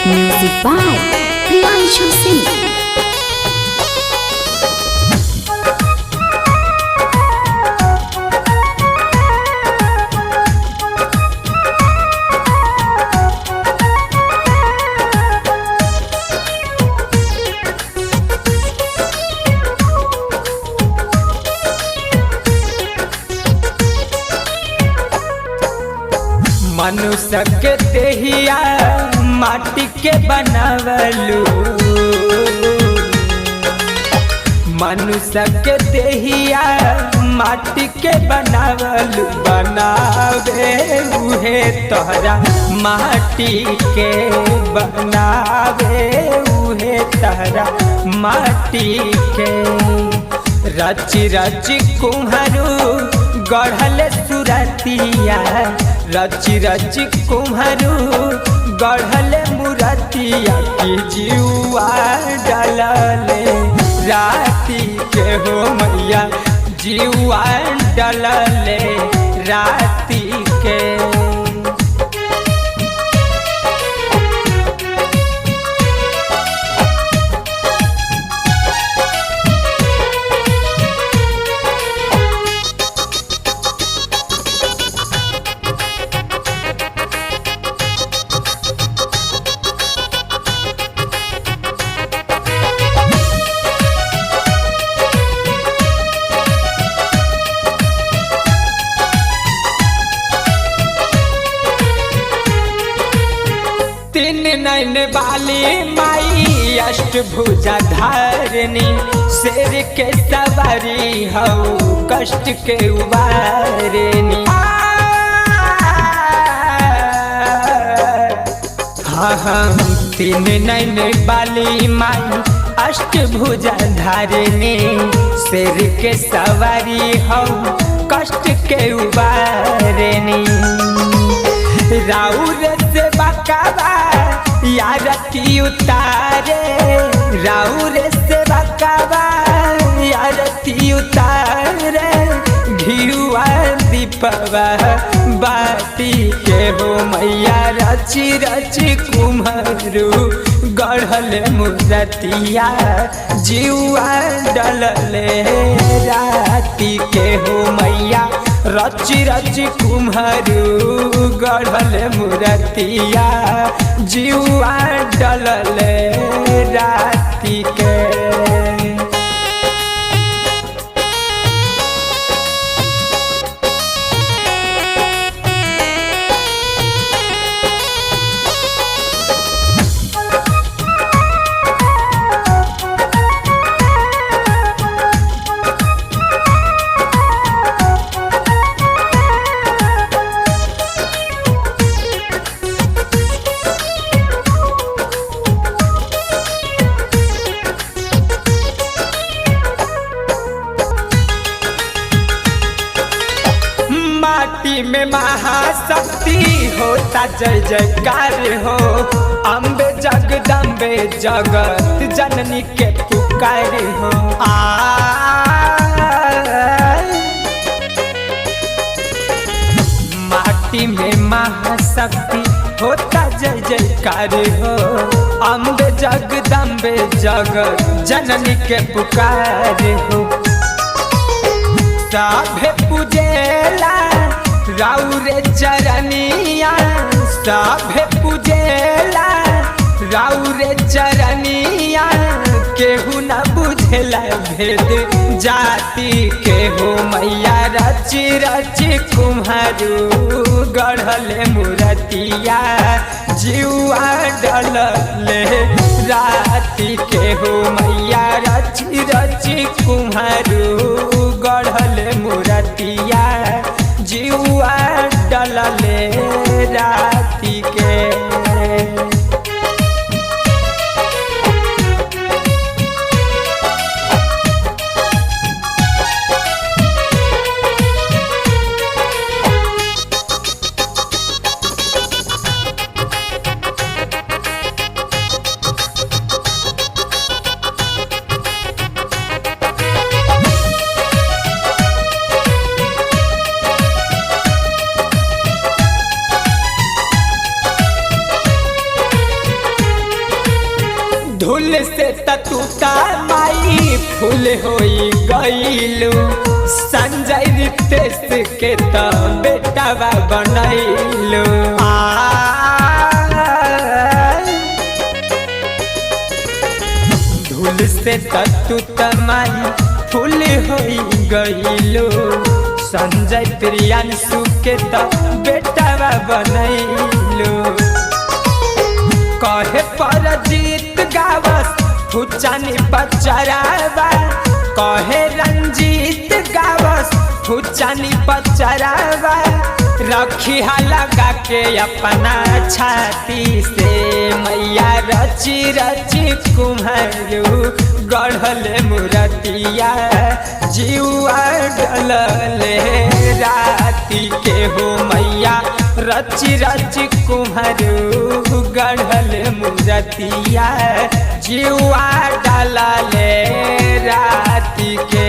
Music by Priyanshu Singh. मनुष्य के देहिया माटी के बनावलू, मनुष्य के देहिया माटी के बनावलू, बनावे उहे तोहरा माटी के बनावे उहे तोहरा माटी के। रची रची कुम्हरू गढ़ल सुरतिया, रची रची कुम्हरू गढ़ल मुरतिया की जीवा डलले राती के हो मैया, जीवा डलले राती के। तीन नैन बाली माई अष्टभुजा धारनी, शेर के सवारी हऊ कष्ट के उबारनी। हाँ हाँ तीन नैन बाली माई अष्टभुजा धारनी, शेर के सवारी हऊ कष्ट के उबारनी। राउर से बकावा यारती उतारे, राउर से बकावा यारती उतारे, घिरुआ दीपवा बाती के हो मैया, रची रची कुम्हरू गढ़ल मुरतिया, जीवा डलले राती के हो मैया, रची रची कुम्हरू गढ़ल मुरतिया, जीवा डलले राती के। माटी में महाशक्ति होता जय जयकार हो, अम्बे जगदम्बे जगत जननी के पुकार हो। माटी में महाशक्ति होता जय जयकार हो, अम्बे जगदम्बे जगत जननी के पुकार हो। सभे पूजेला राउरे चरनिया, सभे पूजेला राउरे चरनिया, केहू न बुझेला भेद जाति के हो मैया, रची रची कुम्हरू गढ़ल मुरतिया, जीवा डलले राती के हो मैया, रची रची कुम्हरू गढ़ल मुरतिया, जीवा डलले राती के। फूल होई गईलू संजय रितेश के तो बेटावा बनैलू धूल से तू तमाई फूल होई गईलू संजय प्रियांशु के तो बेटावा बनैलू कहे परजीत गावस फुचानी पचरावा कहे रंजीत गावस फुचानी पचरावा रखी लगा के अपना छाती से मैया रची रची कुम्हरू गढ़ले मूर्तिया जीवा डलले राती के हो मैया रची रची कुम्हरू गढ़ले मूर्तिया जीवा डलले राती के